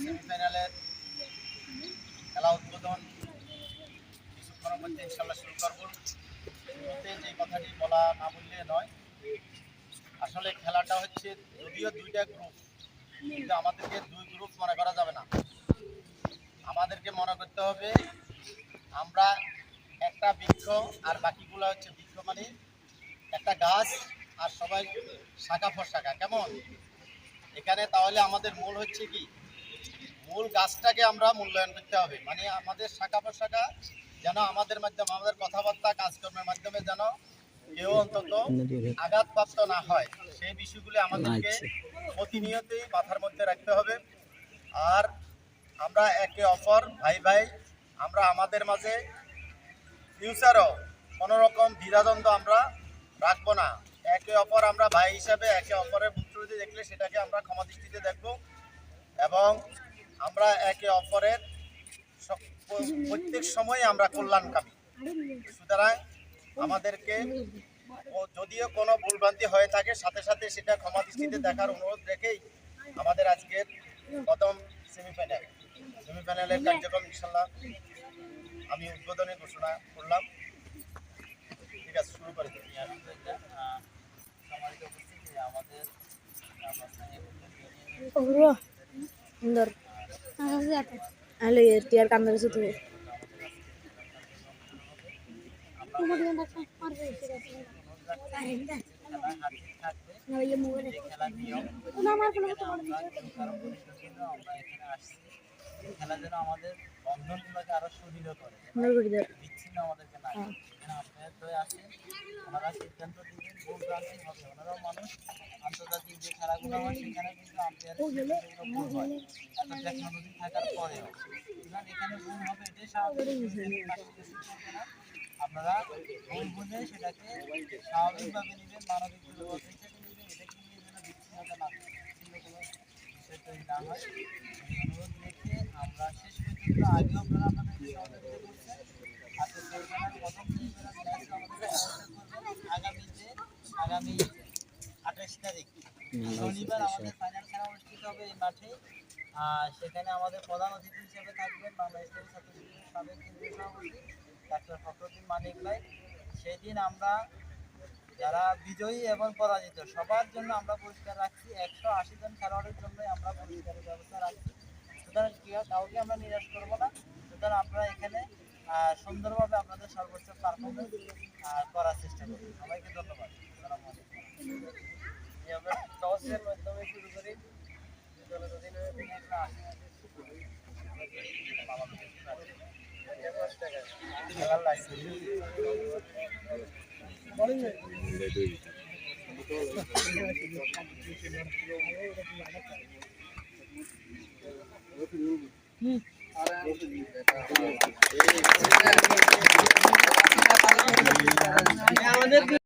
সেমিফাইনালের খেলা উদ্বোধন কিছুক্ষণের মধ্যে ইনশাল্লাহ শুরু করব। শুরুতে যে কথাটি বলা না বললে নয়, আসলে খেলাটা হচ্ছে যদিও দুইটা গ্রুপ, কিন্তু আমাদেরকে দুই গ্রুপ মনে করা যাবে না। আমাদেরকে মনে করতে হবে আমরা একটা বৃক্ষ আর বাকিগুলো হচ্ছে বৃক্ষ মানে একটা গাছ, আর সবাই শাখা ফর-শাখা। কেমন এখানে তাহলে আমাদের মূল হচ্ছে কি, মূল গাছটাকে আমরা মূল্যায়ন করতে হবে। মানে আমাদের শাখা প্রশাখা যেন আমাদের মাধ্যমে, আমাদের কথাবার্তা কাজকর্মের মাধ্যমে যেন কেউ অন্তত আঘাতপ্রাপ্ত না হয়, সেই বিষয়গুলি আমাদেরকে প্রতিনিয়তই মাথার মধ্যে রাখতে হবে। আর আমরা একে অপর ভাই ভাই, আমরা আমাদের মাঝে ফিউচারও কোনো রকম দ্বিধাদ্বন্দ্ব আমরা রাখবো না। একে অপর আমরা ভাই হিসাবে একে অপরের ভুল দেখলে সেটাকে আমরা ক্ষমা দৃষ্টিতে দেখব, এবং আমরা একে অপরের প্রত্যেক সময় আমরা কল্যাণকামী। সুতরাং আমাদেরকে যদিও কোনো ভুলভ্রান্তি হয়ে থাকে, সাথে সাথে সেটা ক্ষমা দৃষ্টিতে দেখার অনুরোধ রেখেই আমাদের আজকের প্রথম সেমিফাইনালের কার্যক্রম ইনশাল্লাহ আমি উদ্বোধনে ঘোষণা করলাম। ঠিক আছে, শুরু করে দিই। সুন্দর হ্যালো টিয়ার কান্দার সাথে খেলা যেন আমাদের বন্ধনগুলোকে আরো সুদৃঢ় করে, বিচ্ছিন্ন আমাদেরকে না। আপনার তো আছে, ওনারা সিদ্ধান্ত দিবেন, ভুল ভ্রান্তি হবে। ওনারাও মানুষ, আন্তর্জাতিক যে খেলাগুলো হয় সেখানে কিন্তু আম্পায়ারের ভুল হয়, এত টেকনোলজি থাকার পরেও। এখানে ভুল হবে, এটাই স্বাভাবিক। আপনারা ভুল বুঝে সেটাকে স্বাভাবিকভাবে নেবেন, মানবিক দূরত্ব হিসেবে নেবেন। এটাকে নিয়ে যেন বিচ্ছিন্নতা না হয়, বিচ্ছিন্ন কোনো বিষয় তৈরি না হয়, এই অনুরোধ রেখে আমরা শেষ পর্যন্ত আগেও আপনারা আমাদের সহযোগিতা করছেন। আজকে সেমিফাইনাল প্রথম সেমিফাইনাল ম্যাচ আমাদের আগামী 28 তারিখ শনিবার আমাদের ফাইনাল খেলা অনুষ্ঠিত হবে এই মাঠে। সেখানে আমাদের প্রধান অতিথি হিসেবে থাকবেন বাংলাদেশ ছাত্র শিবিরের সাবেক কেন্দ্রীয় সভাপতি ডাক্তার ফখরুদ্দিন মানিক ভাই। সেই দিন আমরা যারা বিজয়ী এবং পরাজিত সবার জন্য আমরা পুরস্কার রাখছি। 180 জন খেলোয়াড়ের জন্য আমরা পুরস্কারের ব্যবস্থা রাখছি। সুতরাং কাউকে আমরা নিরাশ করবো না। সুতরাং আপনারা এখানে সুন্দরভাবে আপনাদের সর্বোচ্চ পারফরমেন্স করার চেষ্টা করবেন। সবাইকে ধন্যবাদ। আসসালামু আলাইকুম। আমরা টসের মাধ্যমে শুরু করি। আমাদের